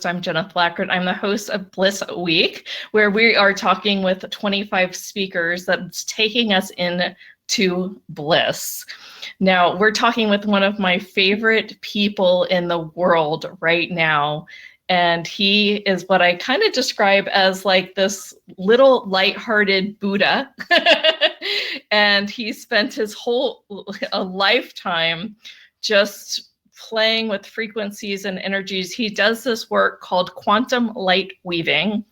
I'm Jeneth Blackert. I'm the host of Bliss Week, where we are talking with 25 speakers that's taking us into bliss. Now, we're talking with one of my favorite people in the world right now, and he is what I kind of describe as like this little lighthearted Buddha. And he spent his whole lifetime just playing with frequencies and energies. He does this work called quantum light weaving.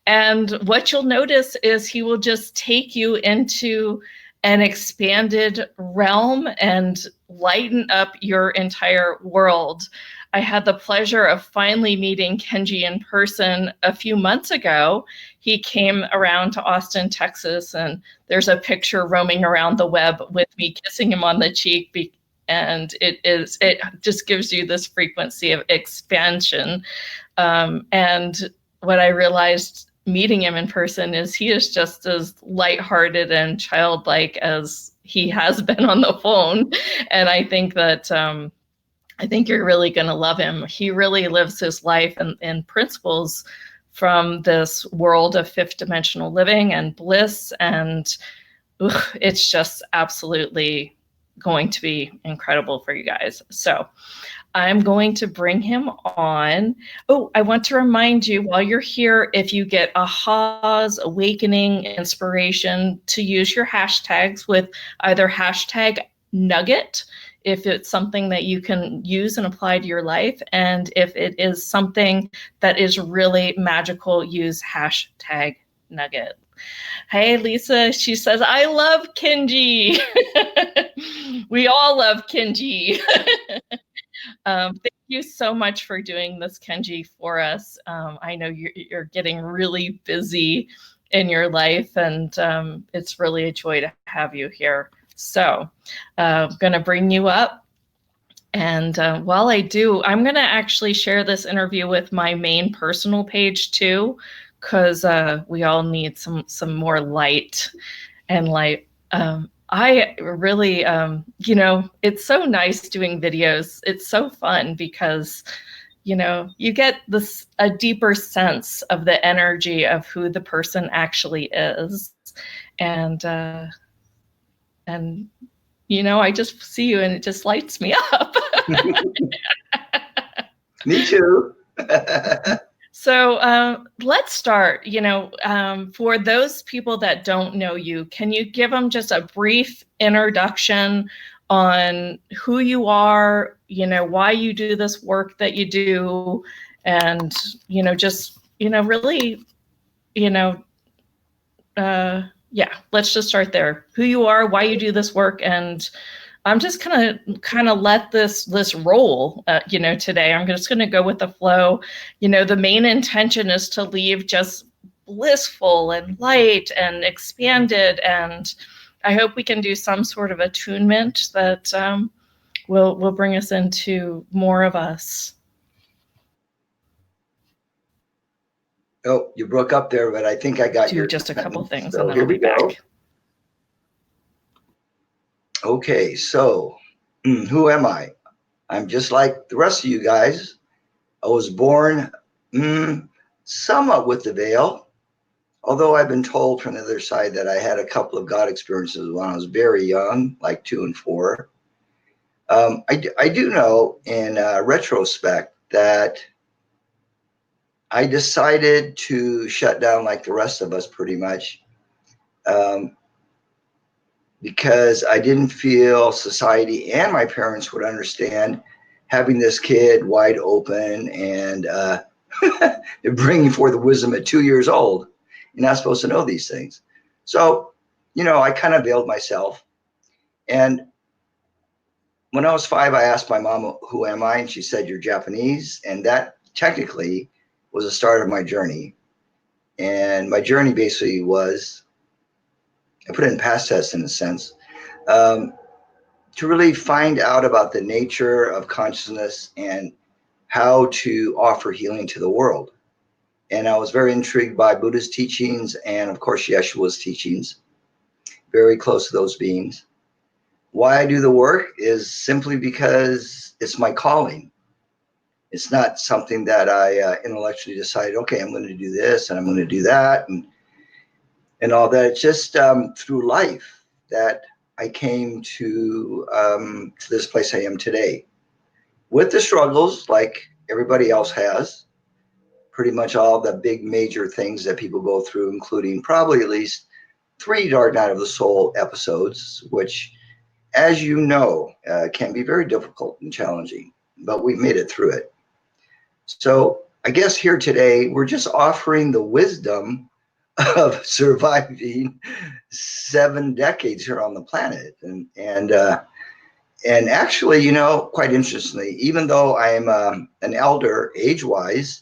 And what you'll notice is he will just take you into an expanded realm and lighten up your entire world. I had the pleasure of finally meeting Kenji in person a few months ago. He came around to Austin, Texas, and there's a picture roaming around the web with me kissing him on the cheek. And it just gives you this frequency of expansion. And what I realized meeting him in person is he is just as lighthearted and childlike as he has been on the phone. And I think that I think you're really going to love him. He really lives his life and principles from this world of fifth dimensional living and bliss. And it's just absolutely going to be incredible for you guys. So I'm going to bring him on. Oh, I want to remind you while you're here, if you get ahas, awakening, inspiration, to use your hashtags with either hashtag nugget, if it's something that you can use and apply to your life. And if it is something that is really magical, use hashtag nugget. Hey, Lisa, she says, I love Kenji. We all love Kenji. Thank you so much for doing this, Kenji, for us. I know you're getting really busy in your life, and it's really a joy to have you here. So I'm going to bring you up. And while I do, I'm going to actually share this interview with my main personal page too, because we all need some more light and light. I really, it's so nice doing videos. It's so fun because, you get a deeper sense of the energy of who the person actually is. And I just see you and it just lights me up. Me too. So let's start. For those people that don't know you, can you give them just a brief introduction on who you are, why you do this work that you do, and, really, let's just start there. Who you are, why you do this work, and I'm just kind of let this roll, today. I'm just going to go with the flow. The main intention is to leave just blissful and light and expanded. And I hope we can do some sort of attunement that will bring us into more of us. Oh, you broke up there, but I think I got do just a couple things, so and then I'll be back. Okay, so who am I? I'm just like the rest of you guys. I was born somewhat with the veil, although I've been told from the other side that I had a couple of God experiences when I was very young, like 2 and 4. I do know in retrospect that I decided to shut down like the rest of us pretty much. Because I didn't feel society and my parents would understand having this kid wide open and bringing forth the wisdom at 2 years old. You're not supposed to know these things. So, I kind of veiled myself. And when I was 5, I asked my mom, who am I? And she said, you're Japanese. And that technically was the start of my journey. And my journey basically was, I put it in past tense in a sense, to really find out about the nature of consciousness and how to offer healing to the world. And I was very intrigued by Buddha's teachings and, of course, Yeshua's teachings, very close to those beings. Why I do the work is simply because it's my calling. It's not something that I intellectually decided, okay, I'm going to do this and I'm going to do that and all that. It's just through life that I came to this place I am today, with the struggles like everybody else has. Pretty much all the big major things that people go through, including probably at least 3 Dark Night of the Soul episodes, which, as you know, can be very difficult and challenging, but we've made it through it. So I guess here today, we're just offering the wisdom of surviving 7 decades here on the planet. And actually, you know, quite interestingly, even though I'm an elder age-wise,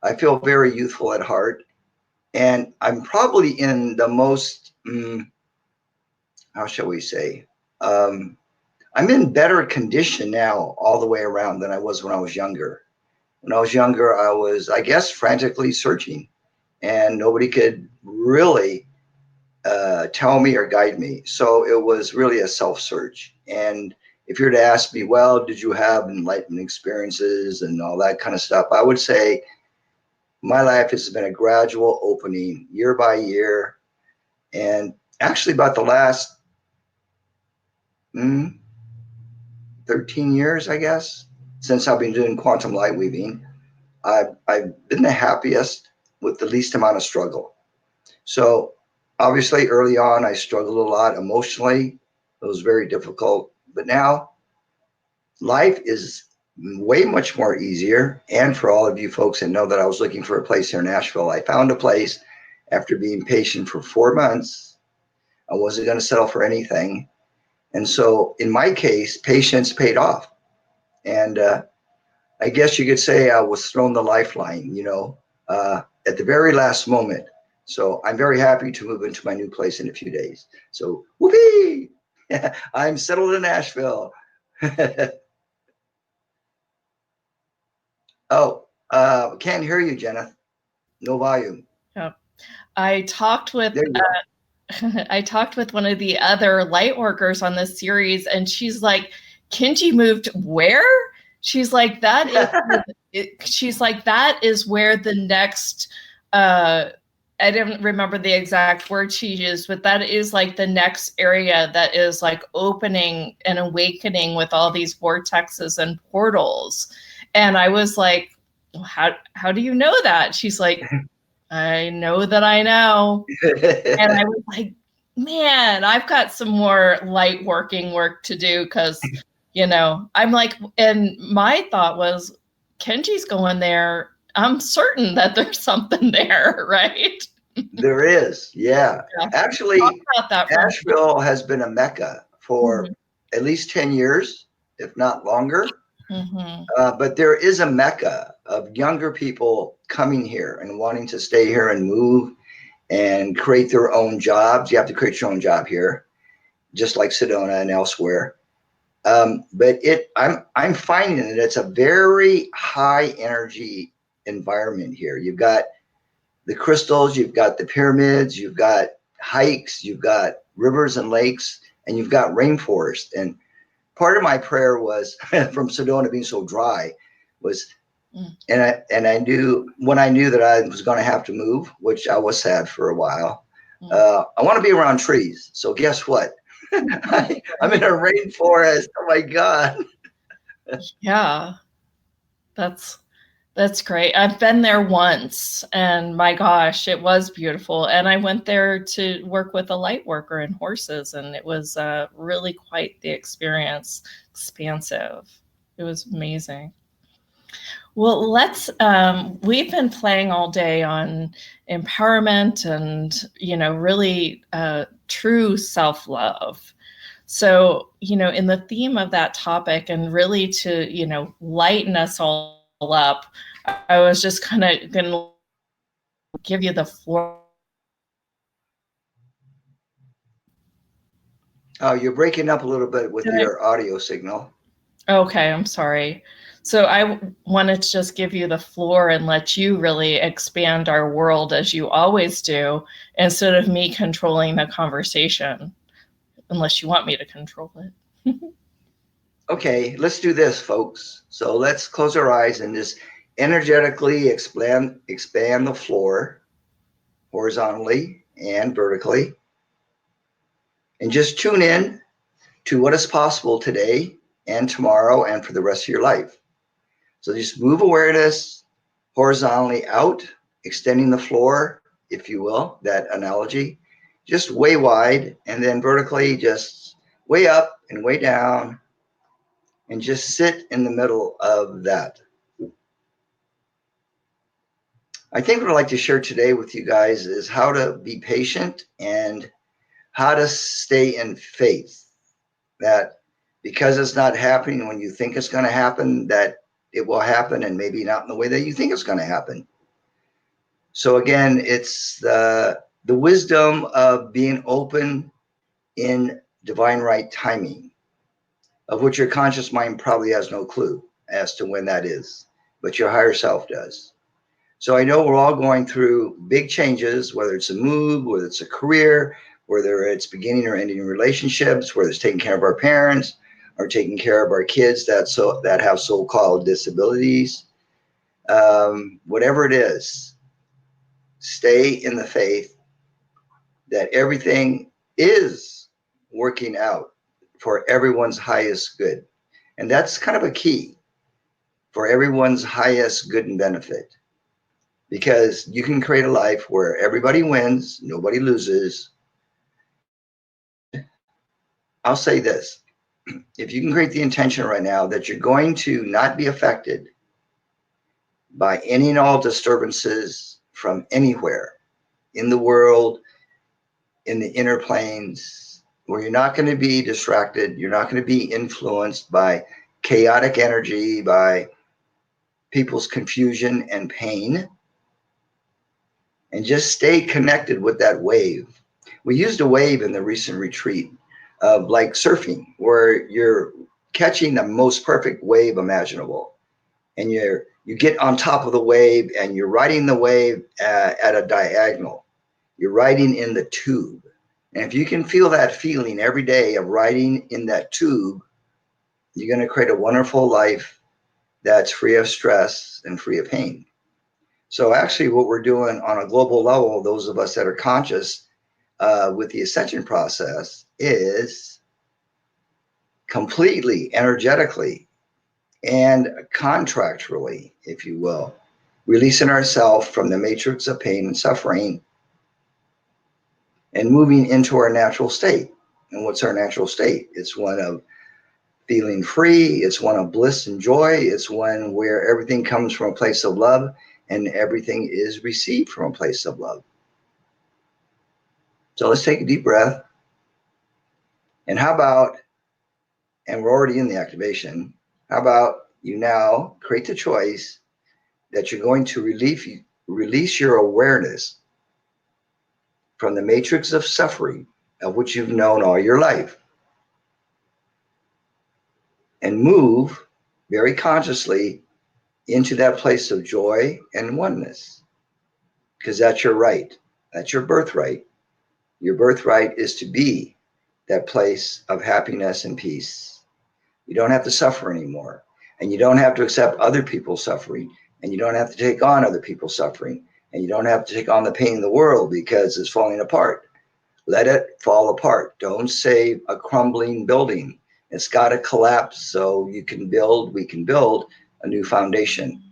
I feel very youthful at heart. And I'm probably in the most, how shall we say, I'm in better condition now all the way around than I was when I was younger. When I was younger, I was, I guess, frantically searching, and nobody could really tell me or guide me. So it was really a self-search. And if you were to ask me, well, did you have enlightenment experiences and all that kind of stuff, I would say my life has been a gradual opening year by year. And actually about the last 13 years, I guess, since I've been doing quantum light weaving, I've been the happiest with the least amount of struggle. So obviously early on, I struggled a lot emotionally. It was very difficult. But now life is way much more easier. And for all of you folks that know that I was looking for a place here in Nashville, I found a place after being patient for 4 months. I wasn't going to settle for anything. And so in my case, patience paid off. And I guess you could say I was thrown the lifeline, you know, at the very last moment. So I'm very happy to move into my new place in a few days. So whoopee! I'm settled in Nashville. Oh, can't hear you, Jeneth. No volume. Yeah. I talked with There you go. I talked with one of the other light workers on this series, and she's like, Kenji moved where? She's like, that is where the next I didn't remember the exact word she used, but that is like the next area that is like opening and awakening with all these vortexes and portals. And I was like, how do you know that? She's like, I know that I know. And I was like, man, I've got some more light working work to do because, you know, I'm like, and my thought was, Kenji's going there. I'm certain that there's something there, right? There is, yeah. Yeah. Actually, Talk about that for Nashville has been a mecca for at least 10 years, if not longer. But there is a mecca of younger people coming here and wanting to stay here and move and create their own jobs. You have to create your own job here, just like Sedona and elsewhere. But I'm finding that it's a very high energy environment here. You've got the crystals, you've got the pyramids, you've got hikes, you've got rivers and lakes, and you've got rainforest. And part of my prayer was from Sedona being so dry was, and I knew when I knew that I was going to have to move, which I was sad for a while. I want to be around trees. So guess what? I'm in a rainforest. Oh my God. Yeah, that's great. I've been there once, and my gosh, it was beautiful. And I went there to work with a light worker and horses, and it was really quite the experience. Expansive. It was amazing. Well, we've been playing all day on empowerment and, you know, really true self-love. So, you know, in the theme of that topic and really to, you know, lighten us all up, I was just kind of going to give you the floor. Oh, you're breaking up a little bit with your audio signal. Okay, I'm sorry. So I wanted to just give you the floor and let you really expand our world as you always do, instead of me controlling the conversation, unless you want me to control it. Okay, let's do this, folks. So let's close our eyes and just energetically expand the floor horizontally and vertically, and just tune in to what is possible today and tomorrow and for the rest of your life. So just move awareness horizontally out, extending the floor, if you will, that analogy, just way wide, and then vertically just way up and way down, and just sit in the middle of that. I think what I'd like to share today with you guys is how to be patient and how to stay in faith that because it's not happening when you think it's going to happen, that it will happen, and maybe not in the way that you think it's going to happen. So again, it's the wisdom of being open in divine right timing, of which your conscious mind probably has no clue as to when that is, but your higher self does. So I know we're all going through big changes, whether it's a move, whether it's a career, whether it's beginning or ending relationships, whether it's taking care of our parents or taking care of our kids that have so-called disabilities. Whatever it is, stay in the faith that everything is working out for everyone's highest good. And that's kind of a key for everyone's highest good and benefit. Because you can create a life where everybody wins, nobody loses. And I'll say this, if you can create the intention right now that you're going to not be affected by any and all disturbances from anywhere in the world, in the inner planes, where you're not going to be distracted, you're not going to be influenced by chaotic energy, by people's confusion and pain, and just stay connected with that wave. We used a wave in the recent retreat of like surfing, where you're catching the most perfect wave imaginable, and you get on top of the wave and you're riding the wave at a diagonal. You're riding in the tube. And if you can feel that feeling every day of riding in that tube, you're going to create a wonderful life that's free of stress and free of pain. So actually what we're doing on a global level, those of us that are conscious with the ascension process, is completely energetically and contractually, if you will, releasing ourselves from the matrix of pain and suffering and moving into our natural state. And what's our natural state? It's one of feeling free. It's one of bliss and joy. It's one where everything comes from a place of love and everything is received from a place of love. So let's take a deep breath. And how about, and we're already in the activation, how about you now create the choice that you're going to release your awareness from the matrix of suffering of which you've known all your life, and move very consciously into that place of joy and oneness, because that's your right. That's your birthright. Your birthright is to be that place of happiness and peace. You don't have to suffer anymore, and you don't have to accept other people's suffering, and you don't have to take on other people's suffering, and you don't have to take on the pain in the world because it's falling apart. Let it fall apart. Don't save a crumbling building. It's got to collapse so we can build a new foundation.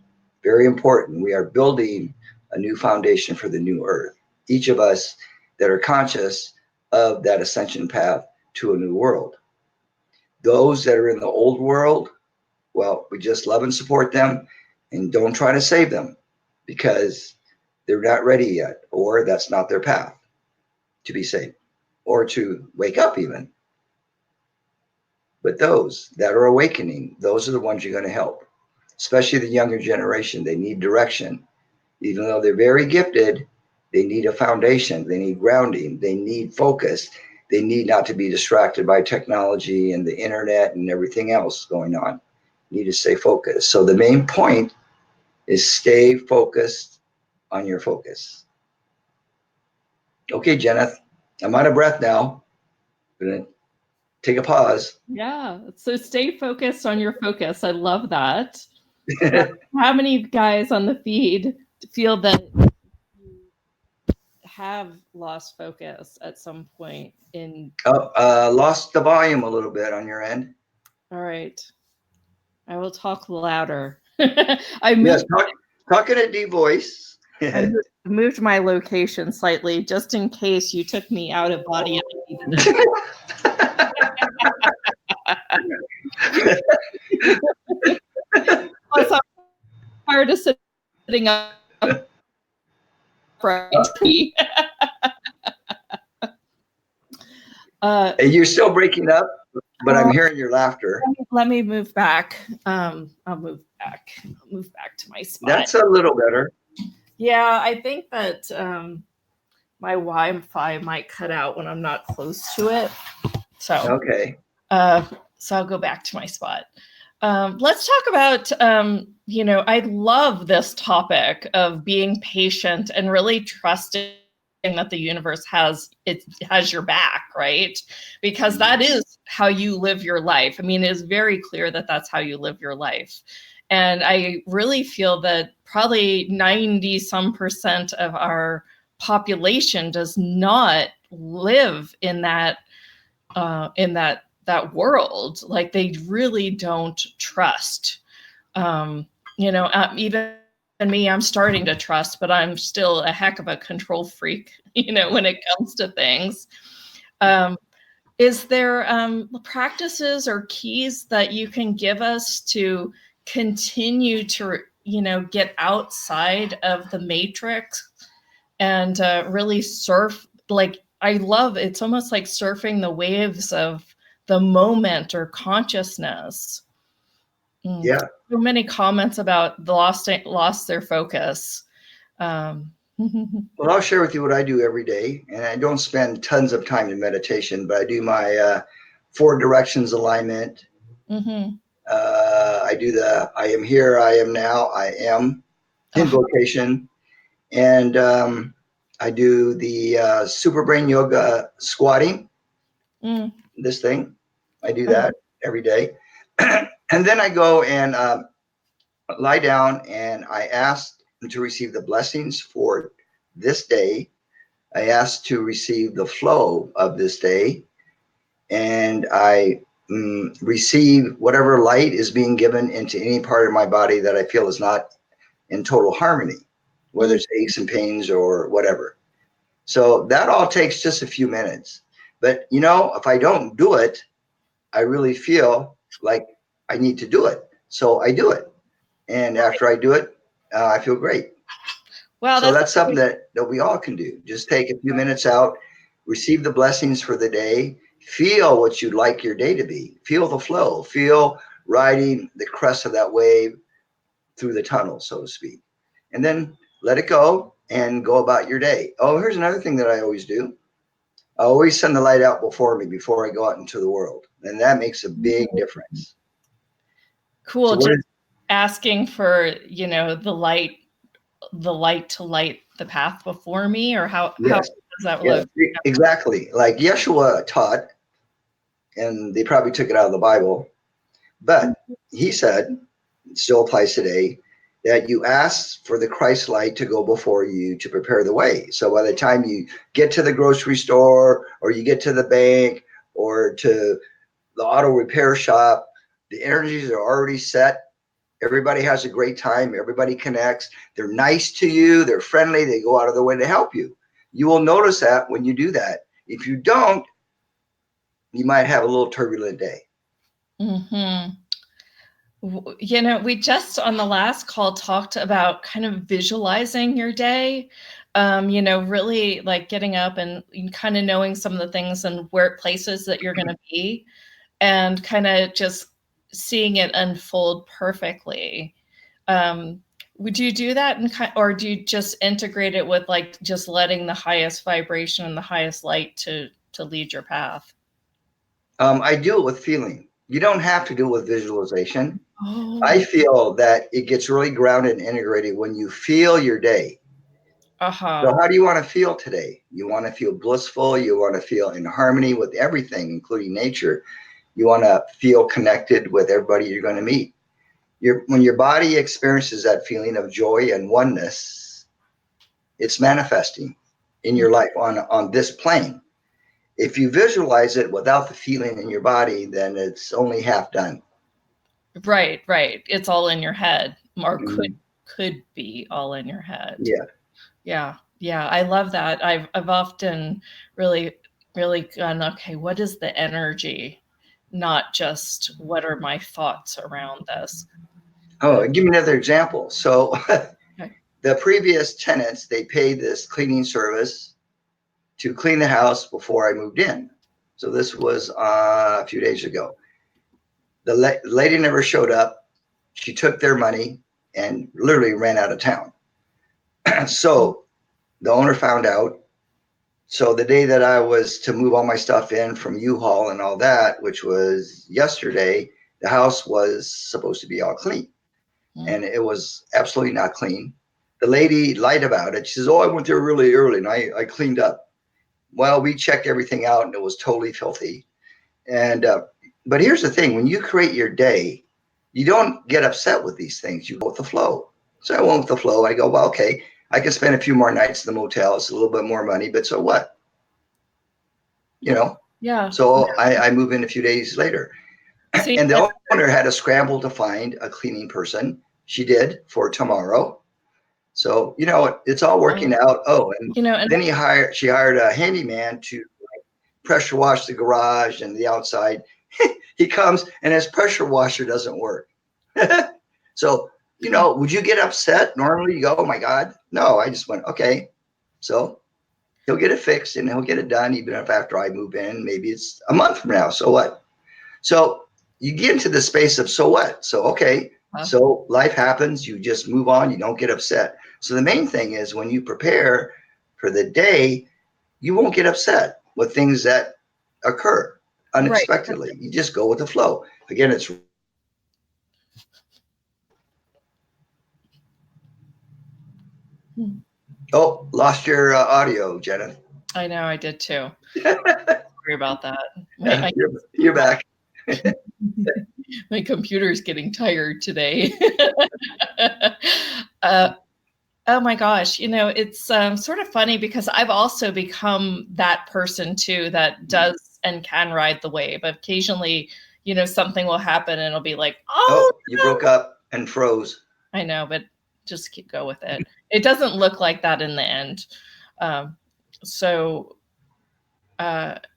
Very important. We are building a new foundation for the new earth. Each of us that are conscious of that ascension path to a new world. Those that are in the old world, well, we just love and support them and don't try to save them because they're not ready yet, or that's not their path to be saved or to wake up even. But those that are awakening, those are the ones you're going to help, especially the younger generation. They need direction. Even though they're very gifted, they need a foundation, they need grounding, they need focus, they need not to be distracted by technology and the internet and everything else going on. You need to stay focused. So the main point is stay focused on your focus. Okay, Jeneth, I'm out of breath now. take a pause. Yeah. So stay focused on your focus. I love that. How many guys on the feed feel that you have lost focus at some point in? Lost the volume a little bit on your end. All right. I will talk louder. I Yes, moved, talk in a deep voice. moved my location slightly just in case you took me out of body and I needed it. Plus, I'm tired of sitting up right. You're still breaking up, but I'm hearing your laughter. Let me move back. I'll move back. I'll move back to my spot. That's a little better. Yeah, I think that my Wi-Fi might cut out when I'm not close to it. So okay. So I'll go back to my spot. Let's talk about, I love this topic of being patient and really trusting that the universe has your back, right? Because that is how you live your life. I mean, it's very clear that that's how you live your life. And I really feel that probably 90% of our population does not live in that world. Like they really don't trust. Even me, I'm starting to trust, but I'm still a heck of a control freak, when it comes to things. Is there practices or keys that you can give us to continue to, get outside of the matrix and really surf? Like, I love, it's almost like surfing the waves of the moment or consciousness. Yeah. So many comments about the lost their focus. Well, I'll share with you what I do every day, and I don't spend tons of time in meditation, but I do my 4 directions alignment. I do the I am here, I am now, I am invocation, and I do the super brain yoga squatting. This thing, I do that every day, and then I go and lie down and I ask to receive the blessings for this day. I ask to receive the flow of this day, and I receive whatever light is being given into any part of my body that I feel is not in total harmony, whether it's aches and pains or whatever. So that all takes just a few minutes. But if I don't do it, I really feel like I need to do it. So I do it. And after I do it, I feel great. Well, so that's something that we all can do. Just take a few minutes out, receive the blessings for the day, feel what you'd like your day to be, feel the flow, feel riding the crest of that wave through the tunnel, so to speak. And then let it go and go about your day. Oh, here's another thing that I always do. I always send the light out before me before I go out into the world. And that makes a big difference. Cool. So just asking for, the light to light the path before me, or how does that look? Exactly. Like Yeshua taught, and they probably took it out of the Bible, but he said, it still applies today, that you ask for the Christ light to go before you to prepare the way. So by the time you get to the grocery store, or you get to the bank, or to the auto repair shop, the energies are already set. Everybody has a great time. Everybody connects. They're nice to you. They're friendly. They go out of their way to help you. You will notice that when you do that. If you don't, you might have a little turbulent day. We just on the last call talked about kind of visualizing your day, really like getting up and kind of knowing some of the things and where places that you're going to be, and kind of just seeing it unfold perfectly. Would you do that, or do you just integrate it with like just letting the highest vibration and the highest light to lead your path? I do it with feeling. You don't have to do it with visualization. I feel that it gets really grounded and integrated when you feel your day. So how do you want to feel today? You want to feel blissful. You want to feel in harmony with everything, including nature. You want to feel connected with everybody you're going to meet. When your body experiences that feeling of joy and oneness, it's manifesting in your life on this plane. If you visualize it without the feeling in your body, then it's only half done. Right. It's all in your head, or could be all in your head. Yeah. I love that. I've often really gone, okay, what is the energy? Not just what are my thoughts around this. Oh, give me another example. So the previous tenants, they paid this cleaning service to clean the house before I moved in. So this was a few days ago. The lady never showed up. She took their money and literally ran out of town. So the owner found out. So the day that I was to move all my stuff in from U-Haul and all that, which was yesterday, the house was supposed to be all clean. And it was absolutely not clean. The lady lied about it. She says, oh, I went there really early and I cleaned up. Well, we checked everything out and it was totally filthy. And but here's the thing, when you create your day, you don't get upset with these things. You go with the flow. So I went with the flow. I go, well, okay, I can spend a few more nights in the motel. It's a little bit more money, but so what? You know? Yeah. So I move in a few days later. See, and the owner had to scramble to find a cleaning person. She did for tomorrow. So, you know, it's all working out. Oh, and, and then she hired a handyman to pressure wash the garage and the outside. He comes and his pressure washer doesn't work. So, you know, would you get upset? Normally you go, oh my God. No, I just went, okay. So he'll get it fixed and he'll get it done, even if after I move in, maybe it's a month from now. So what? So you get into the space of so what? So, okay. So life happens. You just move on. You don't get upset. So the main thing is when you prepare for the day, you won't get upset with things that occur unexpectedly. Right. You just go with the flow. Again, it's oh, lost your audio, Jeneth. I know, I did too. Sorry about that. You're back. My computer's getting tired today. Oh my gosh, you know, it's sort of funny because I've also become that person too that does and can ride the wave. Occasionally, you know, something will happen and it'll be like, oh, you broke up and froze. I know, but just go with it. It doesn't look like that in the end.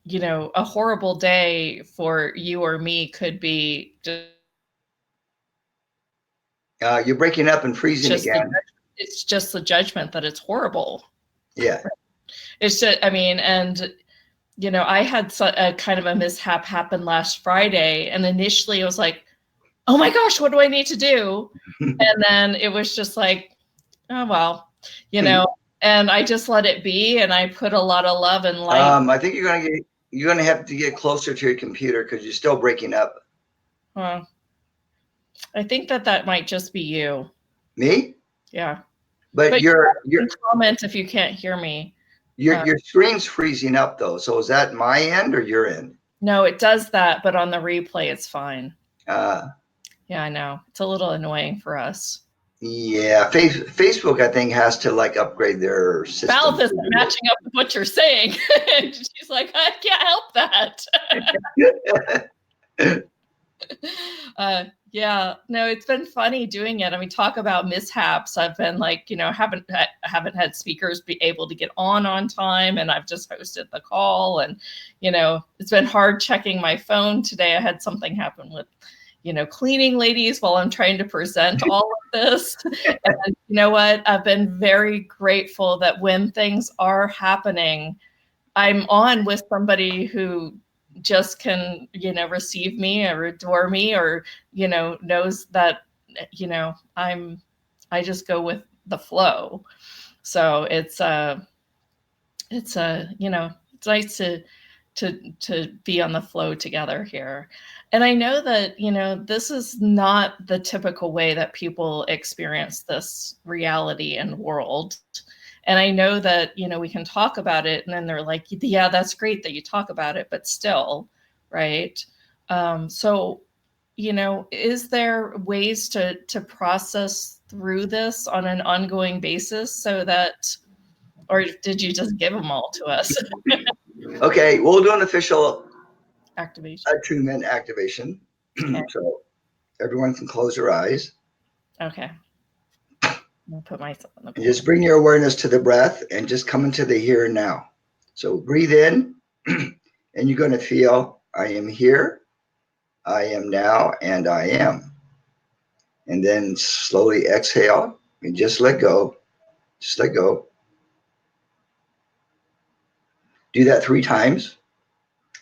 You know, a horrible day for you or me could be just you're breaking up and freezing again. It's just the judgment that it's horrible. Yeah. It's just, I mean, and, you know, I had a kind of a mishap happen last Friday. And initially I was like, oh my gosh, what do I need to do? And then it was just like, oh, well, you know, and I just let it be. And I put a lot of love and light. I think you're going to have to get closer to your computer because you're still breaking up. Well, I think that might just be you. Me? Yeah. But your comment if you can't hear me. Your screen's freezing up though. So is that my end or your end? No, it does that, but on the replay it's fine. Yeah, I know. It's a little annoying for us. Yeah, Facebook I think has to like upgrade their system. Valve isn't matching up with what you're saying. She's like, I can't help that. Yeah, no, it's been funny doing it. I mean, talk about mishaps. I've been like, you know, haven't had speakers be able to get on time, and I've just hosted the call, and you know, it's been hard checking my phone today. I had something happen with, you know, cleaning ladies while I'm trying to present all of this. And you know what? I've been very grateful that when things are happening, I'm on with somebody who just can, you know, receive me or adore me or, you know, knows that, you know, I just go with the flow. So it's you know, it's nice to be on the flow together here. And I know that, you know, this is not the typical way that people experience this reality and world. And I know that, you know, we can talk about it and then they're like, yeah, that's great that you talk about it, but still, right? So, you know, is there ways to process through this on an ongoing basis so that, or did you just give them all to us? Okay, we'll do an official Activation. attunement activation. Okay. So everyone can close their eyes. Okay. I'll put myself in the And pool. just bring your awareness to the breath and just come into the here and now. So breathe in, and you're going to feel, I am here, I am now, and I am. And then slowly exhale and just let go. Just let go. Do that 3 times.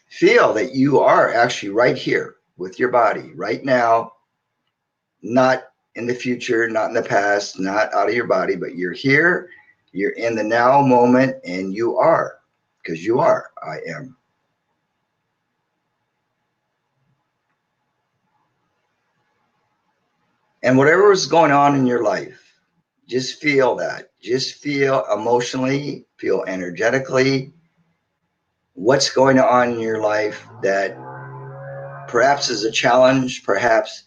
Feel that you are actually right here with your body right now, not in the future, not in the past, not out of your body, but you're here, you're in the now moment, and you are, because you are, I am. And whatever is going on in your life, just feel that. Just feel emotionally, feel energetically what's going on in your life that perhaps is a challenge, perhaps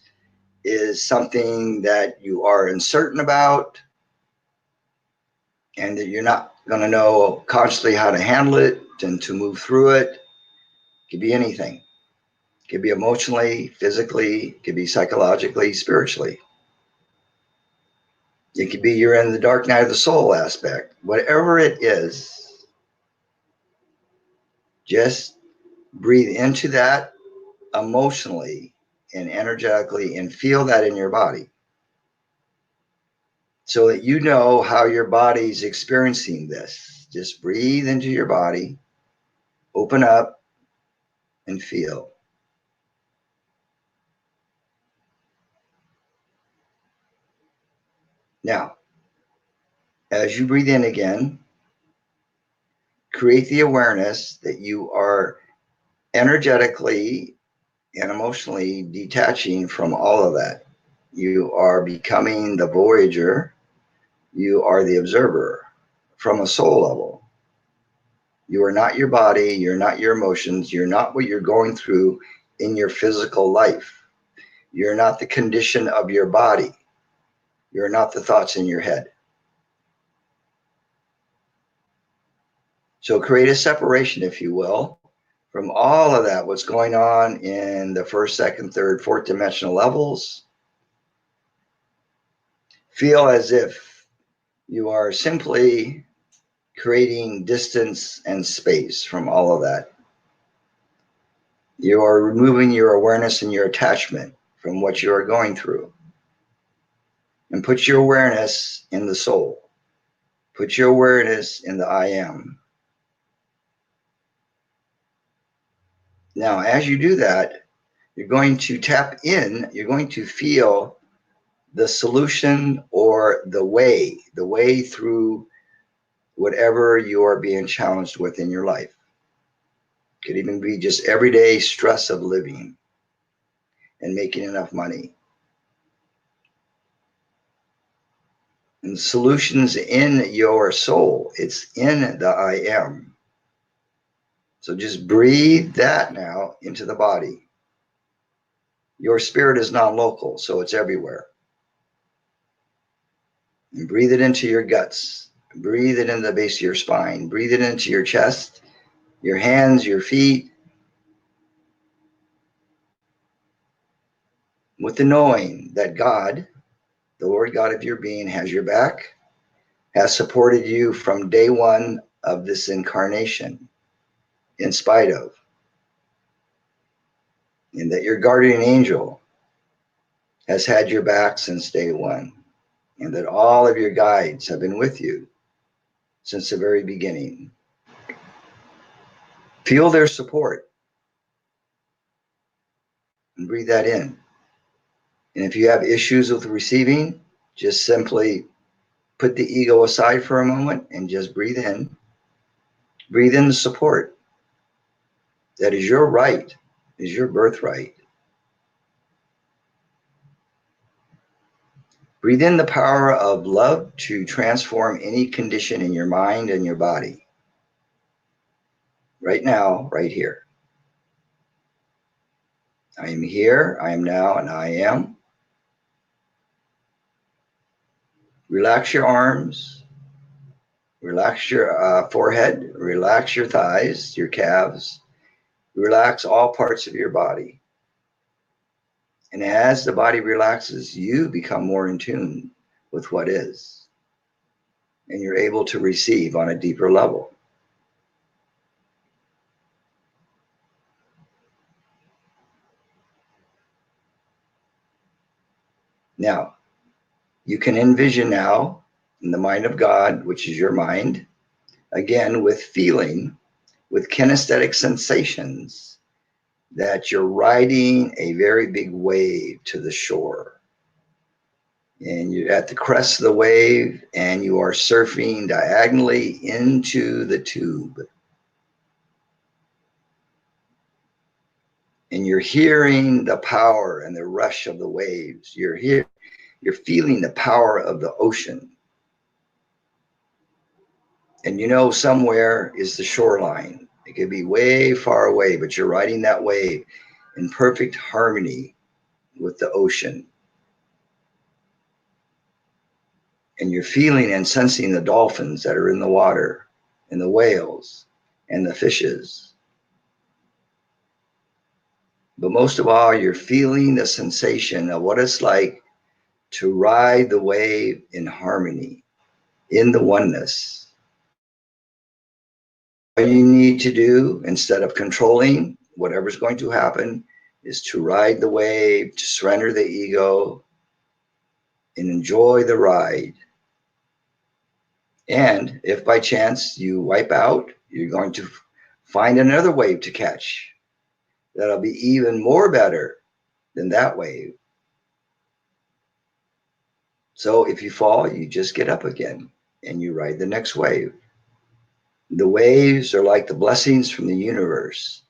is something that you are uncertain about, and that you're not going to know consciously how to handle it and to move through it. It could be anything. It could be emotionally, physically, it could be psychologically, spiritually. It could be you're in the dark night of the soul aspect. Whatever it is, just breathe into that emotionally and energetically and feel that in your body so that you know how your body's experiencing this. Just breathe into your body, open up, and feel. Now, as you breathe in again, create the awareness that you are energetically and emotionally detaching from all of that. You are becoming the voyager. You are the observer from a soul level. You are not your body. You're not your emotions. You're not what you're going through in your physical life. You're not the condition of your body. You're not the thoughts in your head. So create a separation, if you will, from all of that, what's going on in the first, second, third, fourth dimensional levels. Feel as if you are simply creating distance and space from all of that. You are removing your awareness and your attachment from what you are going through. And put your awareness in the soul. Put your awareness in the I am. Now, as you do that, you're going to tap in, you're going to feel the solution or the way through whatever you are being challenged with in your life. It could even be just everyday stress of living and making enough money. And the solution's in your soul. It's in the I am. So just breathe that now into the body. Your spirit is non-local, so it's everywhere. And breathe it into your guts. Breathe it into the base of your spine. Breathe it into your chest, your hands, your feet, with the knowing that God, the Lord God of your being, has your back, has supported you from day one of this incarnation, in spite of, and that your guardian angel has had your back since day one, and that all of your guides have been with you since the very beginning. Feel their support and breathe that in. And if you have issues with receiving, just simply put the ego aside for a moment and just breathe in. Breathe in the support. That is your right, is your birthright. Breathe in the power of love to transform any condition in your mind and your body. Right now, right here. I am here, I am now, and I am. Relax your arms, relax your forehead, relax your thighs, your calves, relax all parts of your body. And as the body relaxes, you become more in tune with what is. And you're able to receive on a deeper level. Now, you can envision now in the mind of God, which is your mind, again with feeling, with kinesthetic sensations, that you're riding a very big wave to the shore. And you're at the crest of the wave and you are surfing diagonally into the tube. And you're hearing the power and the rush of the waves. You're feeling the power of the ocean. And you know somewhere is the shoreline. It could be way far away, but you're riding that wave in perfect harmony with the ocean. And you're feeling and sensing the dolphins that are in the water, and the whales, and the fishes. But most of all, you're feeling the sensation of what it's like to ride the wave in harmony, in the oneness. What you need to do, instead of controlling whatever's going to happen, is to ride the wave, to surrender the ego, and enjoy the ride. And if by chance you wipe out, you're going to find another wave to catch that'll be even more better than that wave. So if you fall, you just get up again and you ride the next wave. The waves are like the blessings from the universe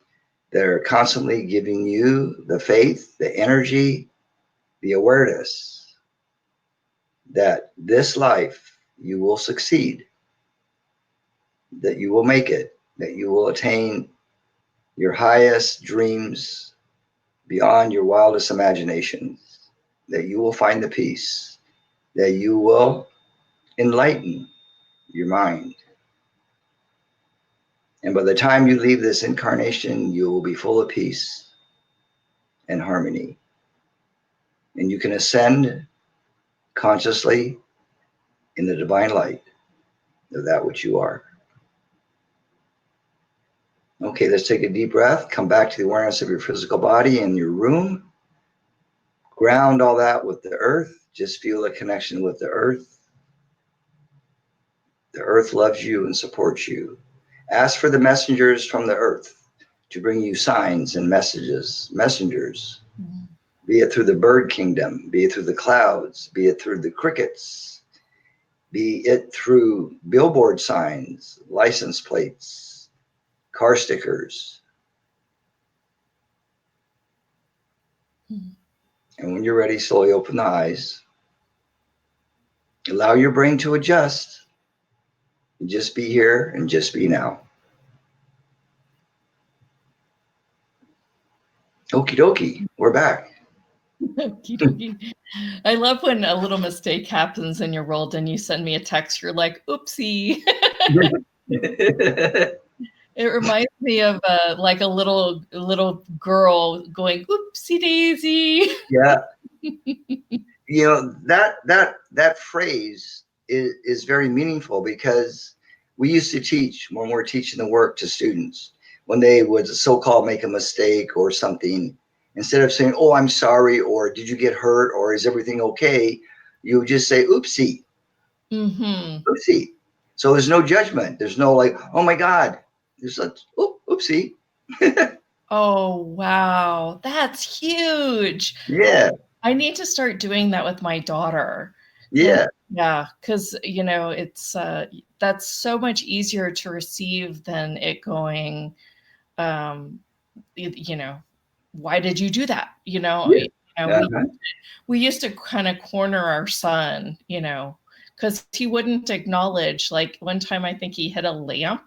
that are constantly giving you the faith, the energy, the awareness that this life you will succeed, that you will make it, that you will attain your highest dreams beyond your wildest imaginations, that you will find the peace, that you will enlighten your mind. And by the time you leave this incarnation, you will be full of peace and harmony. And you can ascend consciously in the divine light of that which you are. Okay, let's take a deep breath. Come back to the awareness of your physical body in your room. Ground all that with the earth. Just feel the connection with the earth. The earth loves you and supports you. Ask for the messengers from the earth to bring you signs and messengers, be it through the bird kingdom, be it through the clouds, be it through the crickets, be it through billboard signs, license plates, car stickers. And when you're ready, slowly open the eyes. Allow your brain to adjust. Just be here and just be now. Okie dokie, we're back. Okie dokie. I love when a little mistake happens in your world and you send me a text, you're like, oopsie. It reminds me of like a little girl going, oopsie daisy. Yeah. You know, that phrase is very meaningful, because we used to teach, when we're teaching the work to students, when they would so-called make a mistake or something, instead of saying, oh, I'm sorry, or did you get hurt, or is everything okay, you would just say, oopsie. Mm-hmm. Oopsie. So there's no judgment. There's no like, oh my God. There's a oopsie. Oh, wow. That's huge. Yeah. I need to start doing that with my daughter. Yeah. Yeah, because you know it's that's so much easier to receive than it going, you know, why did you do that? You know, Yeah. And we used to kind of corner our son, you know, because he wouldn't acknowledge. Like one time, I think he hit a lamp,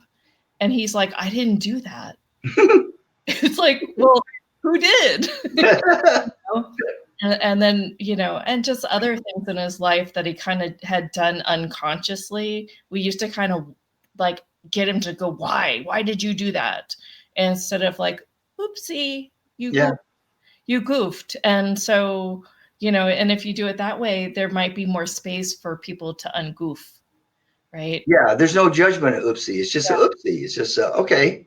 and he's like, "I didn't do that." It's like, well, who did? And then, you know, and just other things in his life that he kind of had done unconsciously. We used to kind of like get him to go, why did you do that? Instead of like, oopsie, you goofed. And so, you know, and if you do it that way, there might be more space for people to ungoof, right? Yeah, there's no judgment of oopsie. It's just an oopsie. It's just okay.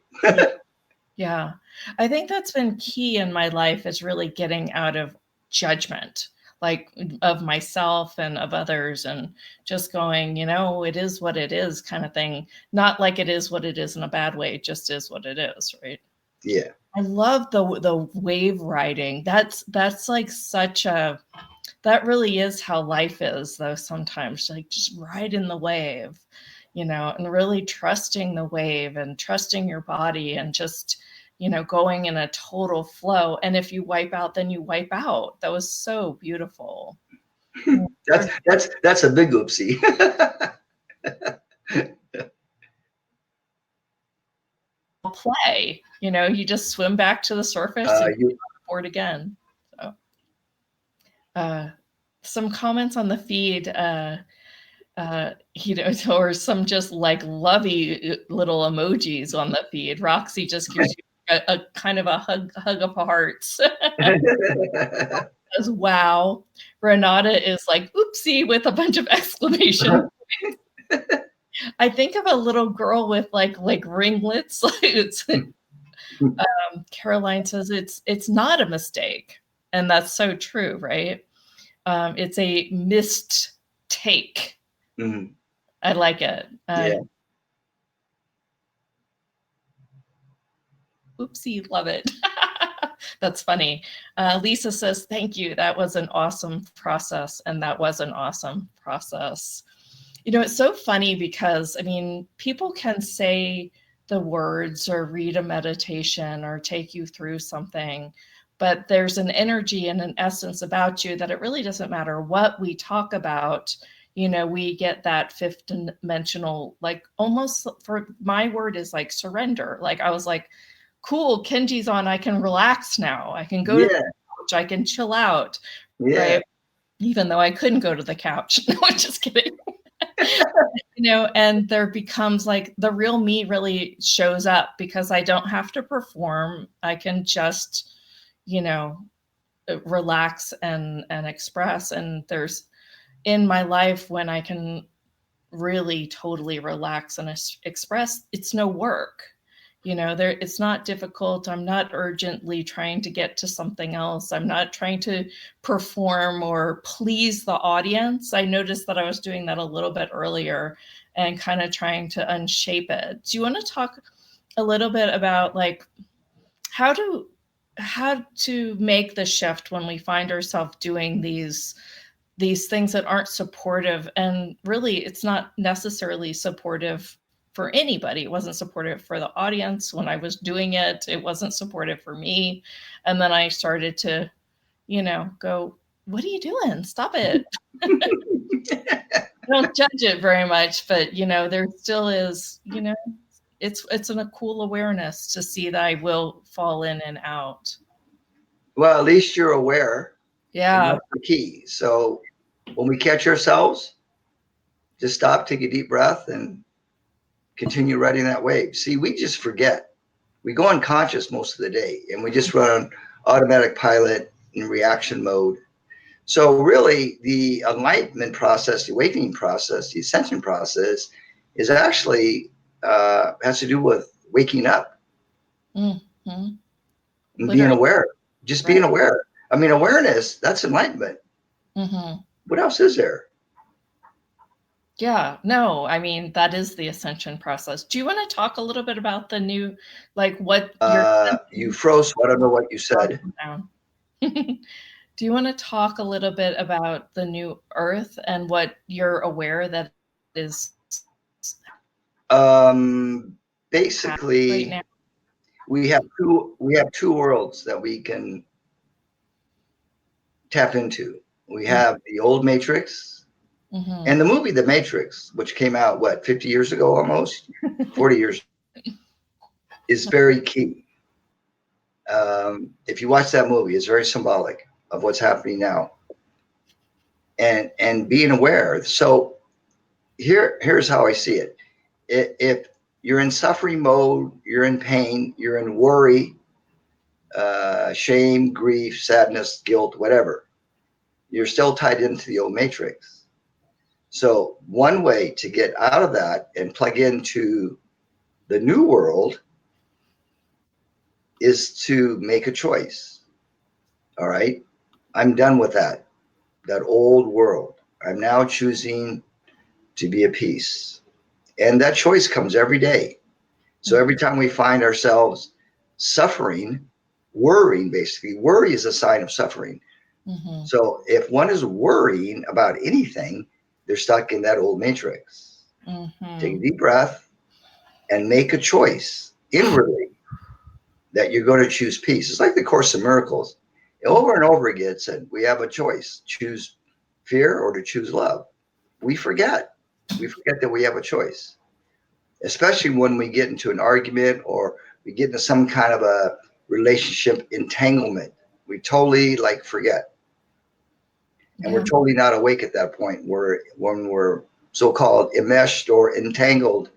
Yeah. I think that's been key in my life, is really getting out of judgment, like of myself and of others, and just going, you know, it is what it is kind of thing. Not like it is what it is in a bad way, it just is what it is, right? Yeah. I love the wave riding. That's like such a, that really is how life is, though. Sometimes like just ride in the wave, you know, and really trusting the wave and trusting your body, and just, you know, going in a total flow. And if you wipe out, then you wipe out. That was so beautiful. That's a big oopsie. Play, you know, you just swim back to the surface and board again. So some comments on the feed, you know, or some just like lovey little emojis on the feed. Roxy just gives you a kind of a hug of hearts. As wow. Renata is like, oopsie, with a bunch of exclamation points. I think of a little girl with like ringlets. It's Caroline says it's not a mistake, and that's so true, right? It's a missed take. Mm-hmm. I like it. Yeah. Oopsie, love it. That's funny. Lisa says, thank you. That was an awesome process. And that was an awesome process. You know, it's so funny because, I mean, people can say the words or read a meditation or take you through something, but there's an energy and an essence about you that it really doesn't matter what we talk about. You know, we get that fifth dimensional, like almost, for my word is like surrender. Like I was like, cool, Kenji's on, I can relax now. I can go to the couch, I can chill out. Right? Even though I couldn't go to the couch. No, I'm just kidding. You know, and there becomes like the real me really shows up, because I don't have to perform. I can just, you know, relax and express. And there's in my life when I can really totally relax and express, it's no work. You know, there, it's not difficult. I'm not urgently trying to get to something else. I'm not trying to perform or please the audience. I noticed that I was doing that a little bit earlier and kind of trying to unshape it. Do you want to talk a little bit about like how to make the shift when we find ourselves doing these things that aren't supportive? And really, it's not necessarily supportive for anybody. It wasn't supportive for the audience when I was doing it. It wasn't supportive for me. And then I started to, you know, go, what are you doing? Stop it. Don't judge it very much, but you know, there still is, you know, it's a cool awareness to see that I will fall in and out. Well, at least you're aware. Yeah. That's the key. So when we catch ourselves, just stop, take a deep breath, and continue riding that wave. See, we just forget. We go unconscious most of the day, and we just run on automatic pilot in reaction mode. So really, the enlightenment process, the awakening process, the ascension process is actually has to do with waking up and being aware, just being aware. I mean, awareness, that's enlightenment. What else is there? Yeah, no, I mean, that is the ascension process. Do you want to talk a little bit about the new, like what you froze, so I don't know what you said. Do you want to talk a little bit about the new Earth and what you're aware that is basically right now? we have two worlds that we can tap into. We have the old Matrix Mm-hmm. and the movie The Matrix, which came out, what, 50 years ago almost? 40 years, is very key. If you watch that movie, it's very symbolic of what's happening now, and being aware. So here's how I see it. If you're in suffering mode, you're in pain, you're in worry, shame, grief, sadness, guilt, whatever, you're still tied into the old matrix. So one way to get out of that and plug into the new world is to make a choice. All right. I'm done with that old world. I'm now choosing to be at peace. And that choice comes every day. So every time we find ourselves suffering, worrying, basically, worry is a sign of suffering. Mm-hmm. So if one is worrying about anything, they're stuck in that old matrix. Mm-hmm. Take a deep breath and make a choice inwardly that you're going to choose peace. It's like the Course in Miracles. Over and over again, it said, we have a choice: choose fear or to choose love. We forget. We forget that we have a choice, especially when we get into an argument or we get into some kind of a relationship entanglement. We totally forget. And we're totally not awake at that point when we're so-called enmeshed or entangled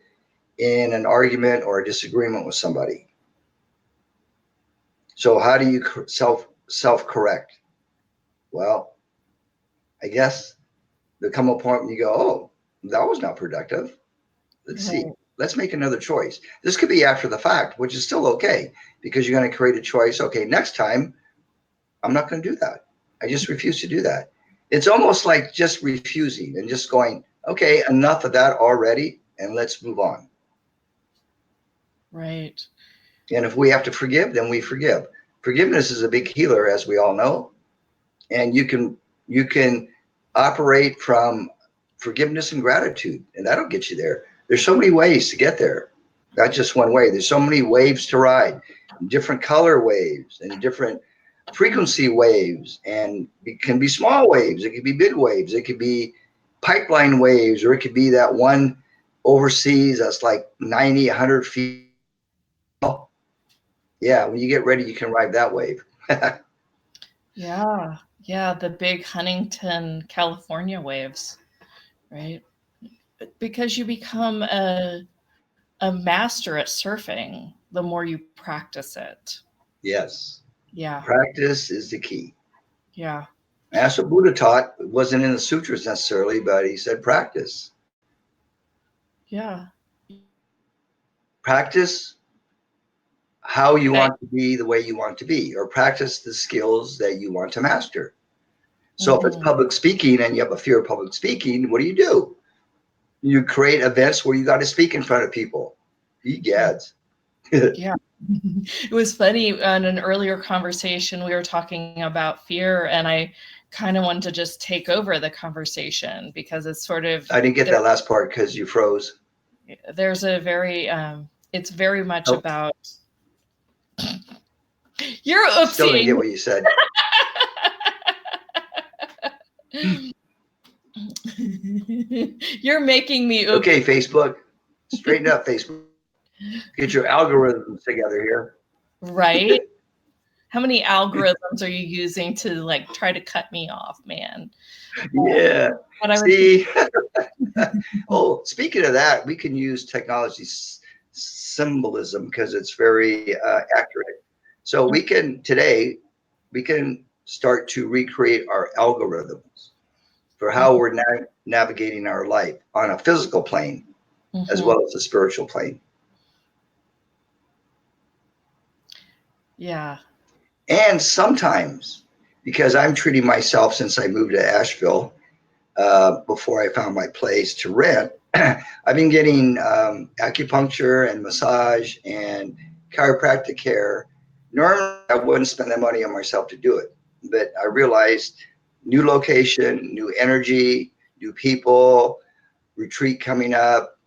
in an argument or a disagreement with somebody. So how do you self-correct? Well, I guess there come a point when you go, oh, that was not productive. Let's see. Let's make another choice. This could be after the fact, which is still okay, because you're going to create a choice. Okay, next time, I'm not going to do that. I just refuse to do that. It's almost like just refusing and just going, okay, enough of that already, and let's move on. Right. And if we have to forgive, then we forgive. Forgiveness is a big healer, as we all know. And you can operate from forgiveness and gratitude, and that'll get you there. There's so many ways to get there. Not just one way. There's so many waves to ride, different color waves and different frequency waves, and it can be small waves. It could be big waves. It could be pipeline waves, or it could be that one overseas that's like 90, 100 feet. Yeah, when you get ready, you can ride that wave. Yeah. Yeah. The big Huntington, California waves, right? Because you become a master at surfing the more you practice it. Yes. Yeah. Practice is the key. Yeah. That's what Buddha taught. It wasn't in the sutras necessarily, but he said practice. Yeah. Practice how you want to be the way you want to be, or practice the skills that you want to master. So if it's public speaking and you have a fear of public speaking, what do? You create events where you got to speak in front of people. Egads. Yeah. It was funny in an earlier conversation, we were talking about fear, and I kind of wanted to just take over the conversation because it's sort of, I didn't get that last part because you froze. there's a very, it's very much about, you're Still didn't get oopsieing. what you said. You're making me oop. Okay, Facebook. Straighten up, Facebook. Get your algorithms together here. Right? How many algorithms are you using to try to cut me off, man? Yeah. But I See? Oh, speaking of that, we can use technology symbolism because it's very accurate. So today, we can start to recreate our algorithms for how we're navigating our life on a physical plane as well as a spiritual plane. Yeah. And sometimes, because I'm treating myself since I moved to Asheville, before I found my place to rent, I've been getting acupuncture and massage and chiropractic care. Normally, I wouldn't spend that money on myself to do it, but I realized new location, new energy, new people, retreat coming up,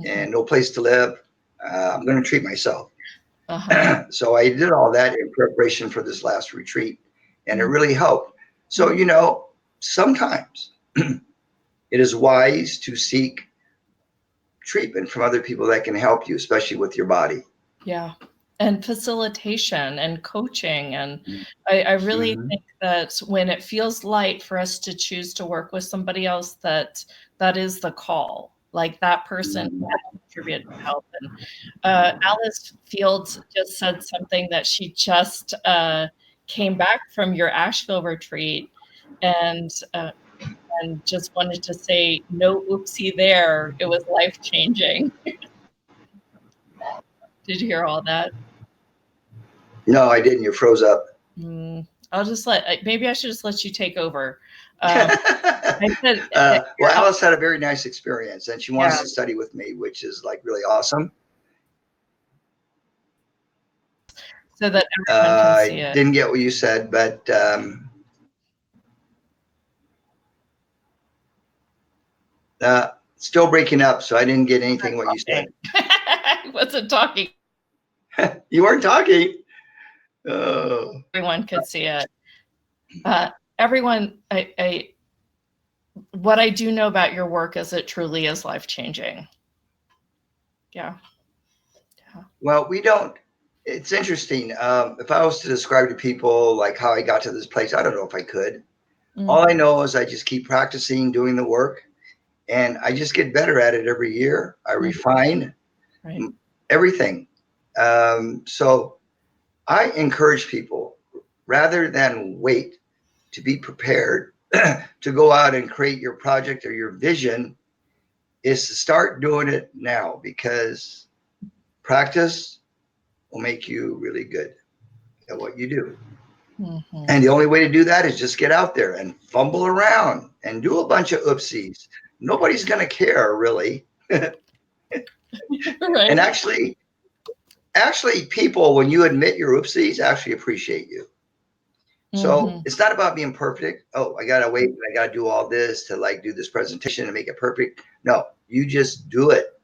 and no place to live. I'm going to treat myself. So I did all that in preparation for this last retreat, and it really helped. So, you know, sometimes it is wise to seek treatment from other people that can help you, especially with your body. Yeah. And facilitation and coaching. And I really think that when it feels light for us to choose to work with somebody else, that is the call. Like that person can contribute and help. And Alice Fields just said something that she just came back from your Asheville retreat and just wanted to say, no oopsie there. It was life-changing. Did you hear all that? No, I didn't. You froze up. I'll just maybe I should just let you take over. I said, well, Alice had a very nice experience and she wants to study with me, which is like really awesome. So that everyone can see it. I didn't get what you said, but still breaking up, so I didn't get anything what you said. I wasn't talking. You weren't talking. Oh. Everyone could see it. Everyone, what I do know about your work is it truly is life-changing. Yeah. Well, we don't. It's interesting. If I was to describe to people like how I got to this place, I don't know if I could. All I know is I just keep practicing doing the work, and I just get better at it every year. I refine everything. So I encourage people, rather than wait, to be prepared to go out and create your project or your vision, is to start doing it now, because practice will make you really good at what you do. And the only way to do that is just get out there and fumble around and do a bunch of oopsies. Nobody's going to care, really. And actually, people, when you admit your oopsies, actually appreciate you. So it's not about being perfect. Oh, I got to wait. I got to do all this to like do this presentation and make it perfect. No, you just do it.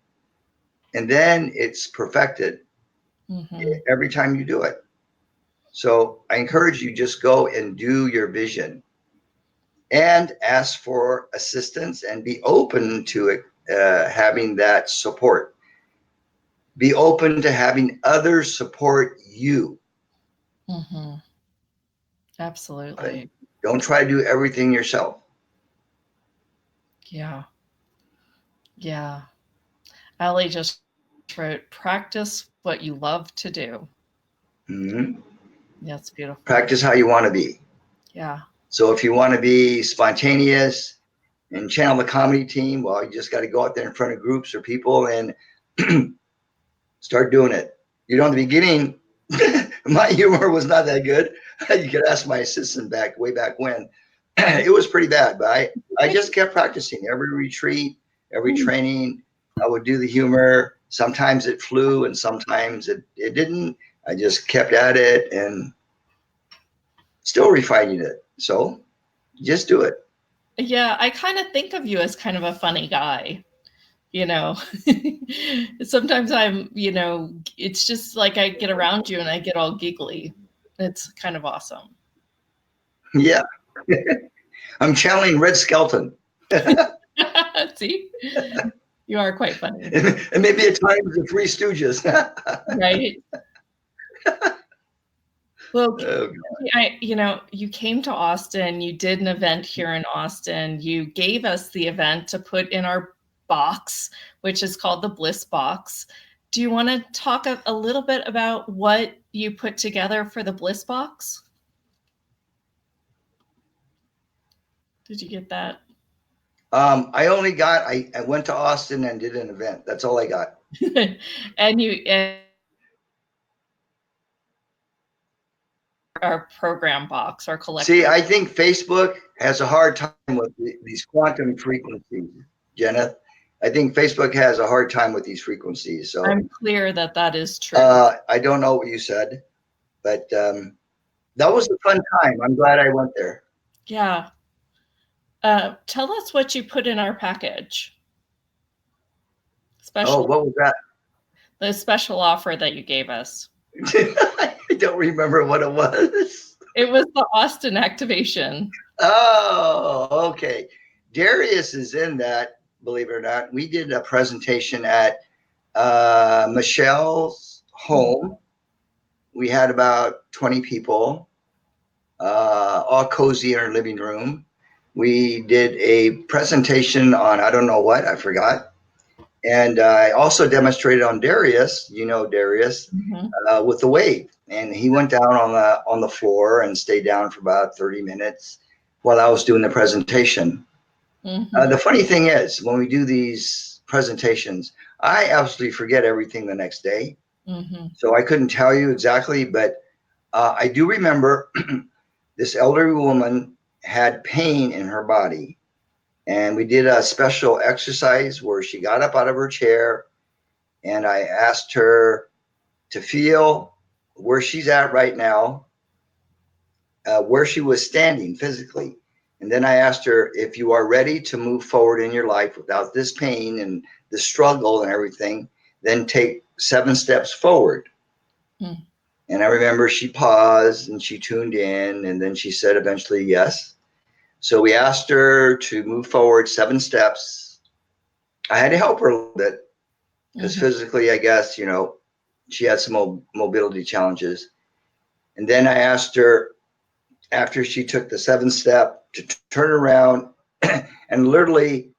And then it's perfected every time you do it. So I encourage you, just go and do your vision and ask for assistance and be open to it, having that support. Be open to having others support you. Absolutely. Don't try to do everything yourself. Yeah. Yeah. Allie just wrote, practice what you love to do. That's beautiful. Practice how you want to be. Yeah. So if you want to be spontaneous and channel the comedy team, well, you just got to go out there in front of groups or people and start doing it. You know, in the beginning, my humor was not that good. You could ask my assistant way back when. It was pretty bad, but I just kept practicing. Every retreat, every training, I would do the humor. Sometimes it flew and sometimes it didn't. I just kept at it and still refining it. So just do it. Yeah, I kind of think of you as kind of a funny guy. You know, sometimes I'm, you know, it's just like I get around you and I get all giggly. It's kind of awesome. Yeah. I'm channeling Red Skelton. See, you are quite funny. And maybe at times the Three Stooges. Right. Well, you know, you came to Austin, you did an event here in Austin, you gave us the event to put in our box, which is called the Bliss Box. Do you want to talk a little bit about what you put together for the Bliss Box? Did you get that? I only got, I went to Austin and did an event. That's all I got. and our program box, our collector. See, I think Facebook has a hard time with these quantum frequencies, Jeneth. I think Facebook has a hard time with these frequencies. So I'm clear that that is true. I don't know what you said, but that was a fun time. I'm glad I went there. Yeah. Tell us what you put in our package. Oh, what was that? The special offer that you gave us. I don't remember what it was. It was the Austin activation. Oh, okay. Darius is in that, believe it or not. We did a presentation at Michelle's home. We had about 20 people, all cozy in our living room. We did a presentation on, I don't know what, I forgot. And I also demonstrated on Darius, Darius, with the wave. And he went down on the floor and stayed down for about 30 minutes while I was doing the presentation. The funny thing is, when we do these presentations, I absolutely forget everything the next day. So I couldn't tell you exactly, but I do remember this elderly woman had pain in her body. And we did a special exercise where she got up out of her chair and I asked her to feel where she's at right now, where she was standing physically. And then I asked her, if you are ready to move forward in your life without this pain and the struggle and everything, then take 7 steps forward. And I remember she paused and she tuned in, and then she said eventually yes. So we asked her to move forward 7 steps. I had to help her a little bit because physically, I guess, she had some mobility challenges. And then I asked her, after she took the 7th step, to turn around and literally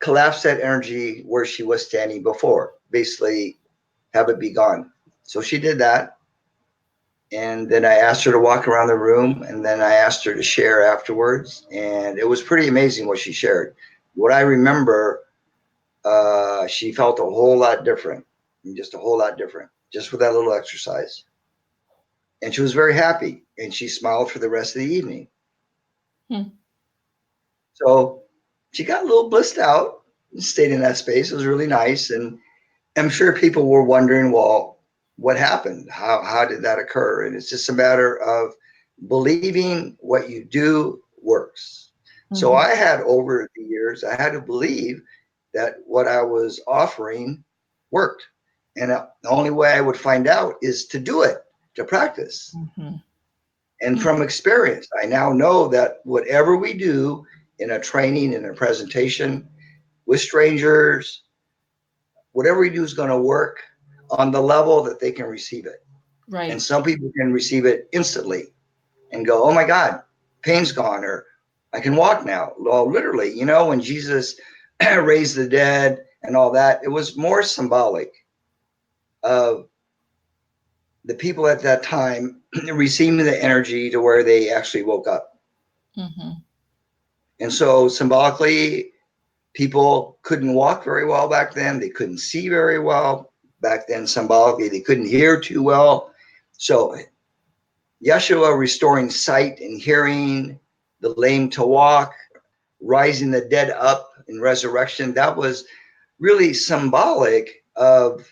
collapse that energy where she was standing before, basically have it be gone. So she did that. And then I asked her to walk around the room, and then I asked her to share afterwards. And it was pretty amazing what she shared. What I remember, she felt a whole lot different, just a whole lot different, just with that little exercise. And she was very happy, and she smiled for the rest of the evening. So she got a little blissed out and stayed in that space. It was really nice. And I'm sure people were wondering, well, what happened? How did that occur? And it's just a matter of believing what you do works. So I had, over the years, I had to believe that what I was offering worked. And the only way I would find out is to do it, to practice. And from experience, I now know that whatever we do in a training, in a presentation, with strangers, whatever we do is going to work on the level that they can receive it. Right. And some people can receive it instantly and go, oh my God, pain's gone, or I can walk now. Well, literally, when Jesus raised the dead and all that, it was more symbolic of the people at that time receiving the energy to where they actually woke up. And so symbolically, people couldn't walk very well back then. They couldn't see very well back then. Symbolically, they couldn't hear too well. So Yeshua restoring sight and hearing, the lame to walk, rising the dead up in resurrection, that was really symbolic of,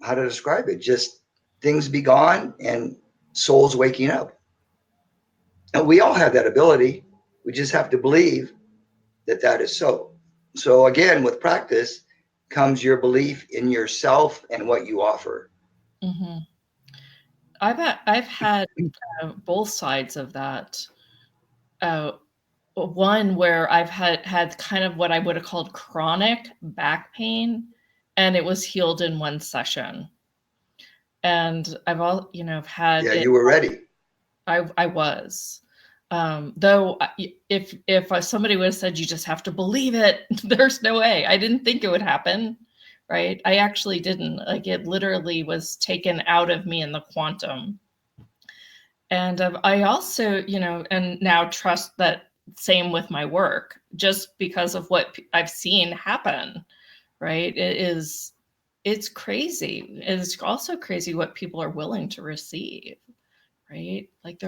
how to describe it, just things be gone and souls waking up. And we all have that ability. We just have to believe that that is so. So again, with practice comes your belief in yourself and what you offer. I've had both sides of that. One where I've had kind of what I would have called chronic back pain, and it was healed in one session. And I've had. Yeah, you were ready. I was. Though if somebody would have said you just have to believe it, there's no way. I didn't think it would happen, right? I actually didn't. Like, it literally was taken out of me in the quantum. And I also, and now trust that same with my work, just because of what I've seen happen, right? It's crazy. It's also crazy what people are willing to receive. Right? Like,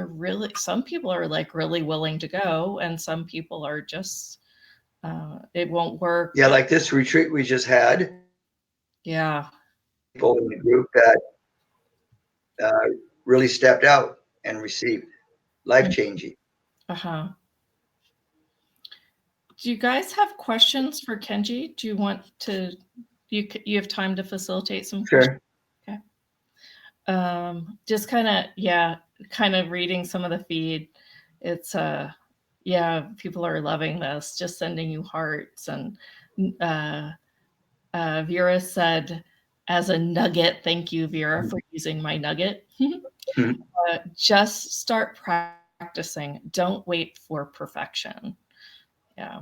some people are like really willing to go, and some people are just, it won't work. Yeah, like this retreat we just had. Yeah. People in the group that really stepped out and received LifeChanging. Do you guys have questions for Kenji? Do you want to, you have time to facilitate some questions? Sure. Okay. Just kind of reading some of the feed. it's yeah, people are loving this, just sending you hearts. And uh, Vera said, as a nugget, thank you, Vera, for using my nugget. Mhm. Just start practicing. Don't wait for perfection. Yeah.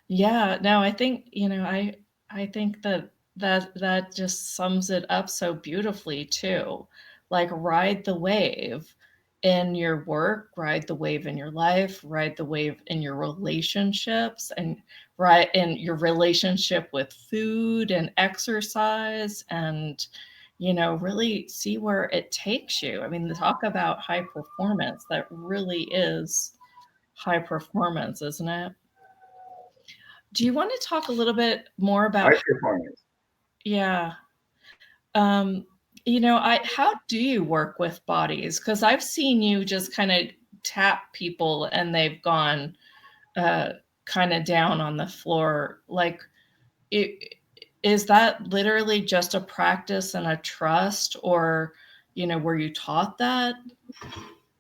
Yeah. No, I think, I think that just sums it up so beautifully too. Like, ride the wave in your work, ride the wave in your life, ride the wave in your relationships, and right in your relationship with food and exercise, and really see where it takes you. I mean, talk about high performance. That really is high performance, isn't it? Do you want to talk a little bit more about, High performance. yeah, um, how do you work with bodies? Because I've seen you just kind of tap people and they've gone uh, kind of down on the floor. Like, it, is that literally just a practice and a trust, or, were you taught that?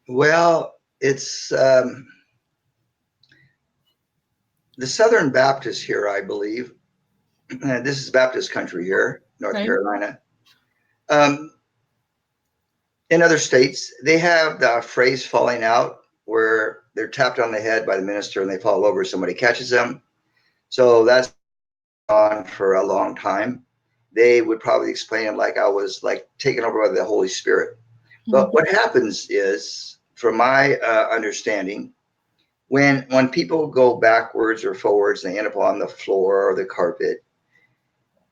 Well, it's the Southern Baptists here, I believe. This is Baptist country here, North Right. Carolina. Um, in other states, they have the phrase falling out where they're tapped on the head by the minister and they fall over, somebody catches them. So that's on for a long time. They would probably explain it like I was like taken over by the Holy Spirit. But Mhm. what happens is, from my understanding, when people go backwards or forwards, they end up on the floor or the carpet,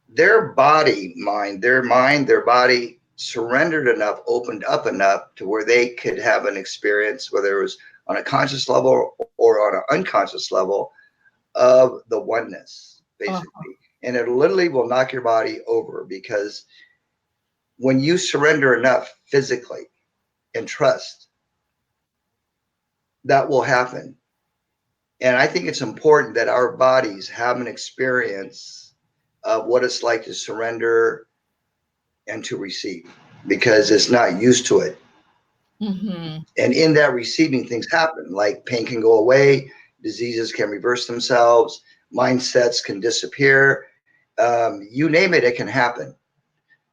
their their body surrendered enough, opened up enough to where they could have an experience, whether it was on a conscious level or on an unconscious level, of the oneness, Uh-huh. basically. And it literally will knock your body over, because when you surrender enough physically and trust, that will happen. And I think it's important that our bodies have an experience of what it's like to surrender and to receive, because it's not used to it. Mhm. And in that receiving, things happen, like pain can go away, diseases can reverse themselves, mindsets can disappear. You name it, it can happen.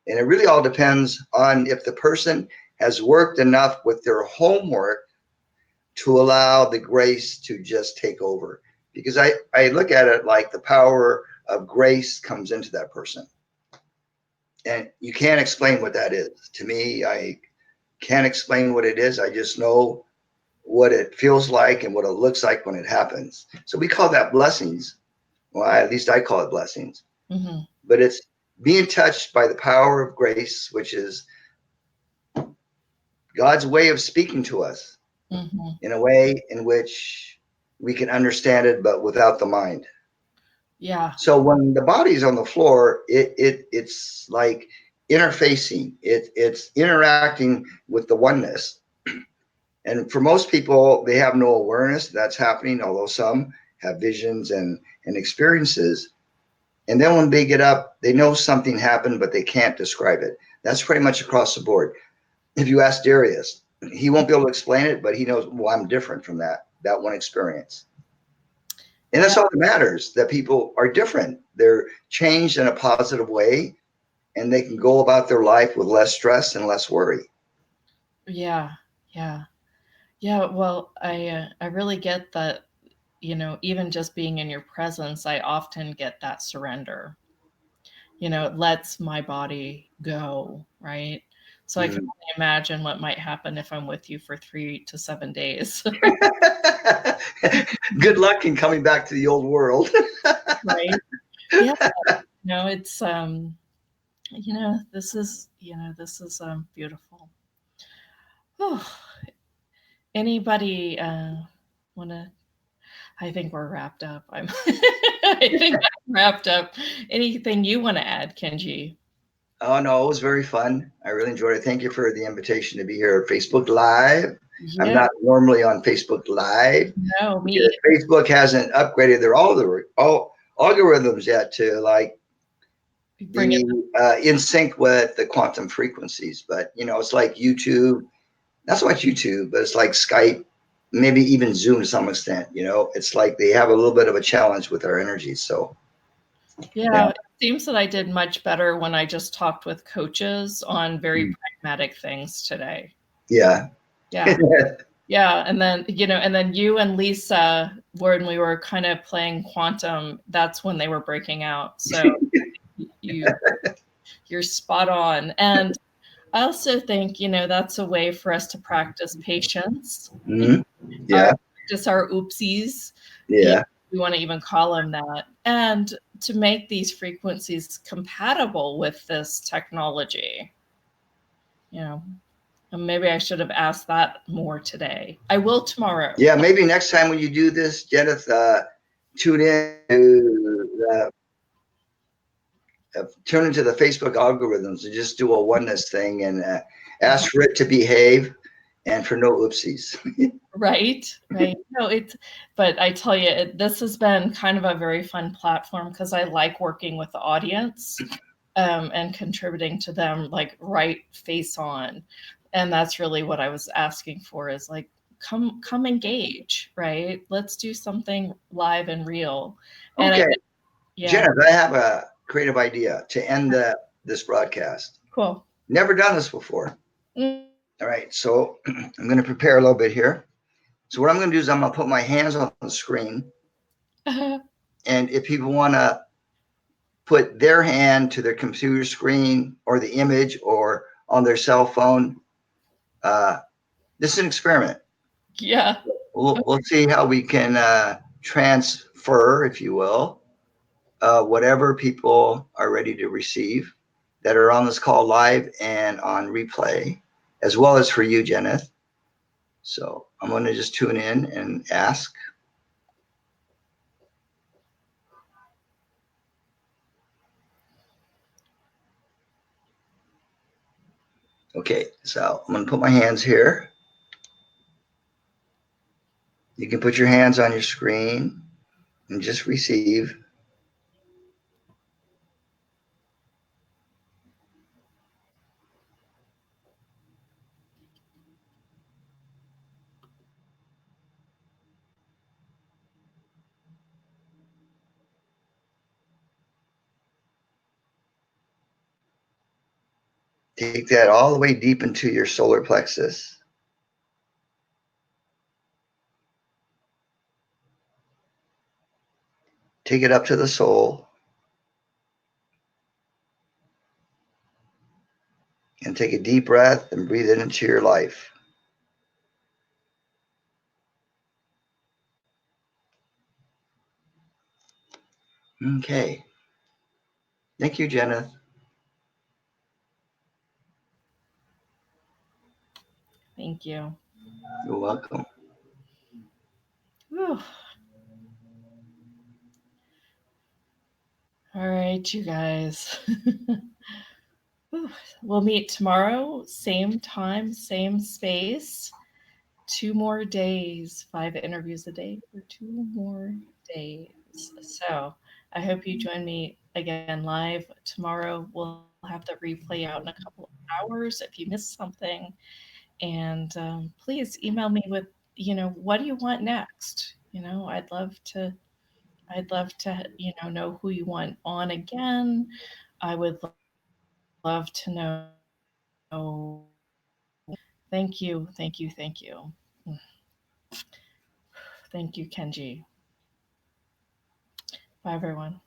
And it really all depends on if the person has worked enough with their homework to allow the grace to just take over. Because I look at it like the power of grace comes into that person. And you can't explain what that is. To me, I can't explain what it is. I just know what it feels like and what it looks like when it happens. So we call that blessings. Well, at least I call it blessings. Mhm. But it's being touched by the power of grace, which is God's way of speaking to us Mhm. in a way in which we can understand it, but without the mind. Yeah. So when the body's on the floor, it's like interfacing. It's interacting with the oneness. And for most people, they have no awareness that's happening, although some have visions and experiences. And then when they get up, they know something happened, but they can't describe it. That's pretty much across the board. If you ask Darius, he won't be able to explain it, but he knows, well, I'm different from that one experience. And Yeah. that's all that matters, that people are different. They're changed in a positive way, and they can go about their life with less stress and less worry. Yeah. Yeah. Yeah. Well, I really get that, even just being in your presence, I often get that surrender. It lets my body go, right? So I can Mm. only imagine what might happen if I'm with you for 3 to 7 days. Good luck in coming back to the old world. Right? Yeah. It's this is beautiful. Whew. Anybody wanna I think we're wrapped up. I think I'm wrapped up. Anything you want to add, Kenji? Oh, no, it was very fun. I really enjoyed it. Thank you for the invitation to be here at Facebook Live. I'm Yeah, not normally on Facebook Live no, me because Facebook hasn't upgraded their all algorithms yet to like bring it. be in sync with the quantum frequencies. But it's like YouTube. Not so much YouTube, but it's like Skype. maybe even Zoom to some extent. It's like they have a little bit of a challenge with our energy. So yeah, it seems that I did much better when I just talked with coaches on very pragmatic things today. Yeah. Yeah. Yeah. And then, and then you and Lisa, when we were kind of playing quantum, that's when they were breaking out. So you're spot on. And I also think, that's a way for us to practice patience. Mm-hmm. Yeah. Practice our oopsies. Yeah. We want to even call them that. And to make these frequencies compatible with this technology. And maybe I should have asked that more today. I will tomorrow. Yeah, maybe next time when you do this, Jeneth, tune in to turn into the Facebook algorithms and just do a oneness thing and ask for it to behave and for no oopsies. Right. No, but I tell you, this has been kind of a very fun platform because I like working with the audience and contributing to them like right face on. And that's really what I was asking for is like, come engage, right? Let's do something live and real. And Okay. yeah. Jeneth, I have a creative idea to end this broadcast. Cool. Never done this before. All right. So I'm going to prepare a little bit here. So what I'm going to do is I'm going to put my hands on the screen. And if people want to put their hand to their computer screen or the image or on their cell phone, this is an experiment. Yeah. We'll see how we can transfer, if you will, whatever people are ready to receive that are on this call live and on replay, as well as for you, Jeneth. So I'm going to just tune in and ask. Okay, so I'm going to put my hands here. You can put your hands on your screen and just receive. Take that all the way deep into your solar plexus. Take it up to the soul. And take a deep breath and breathe it into your life. Okay. Thank you, Jeneth. Thank you. You're welcome. Whew. All right, you guys. We'll meet tomorrow, same time, same space. 2 more days, 5 interviews a day for 2 more days. So I hope you join me again live tomorrow. We'll have the replay out in a couple of hours if you missed something. And please email me with, what do you want next? I'd love to, know who you want on again. I would love to know. Thank you, thank you, thank you. Thank you, Kenji. Bye, everyone.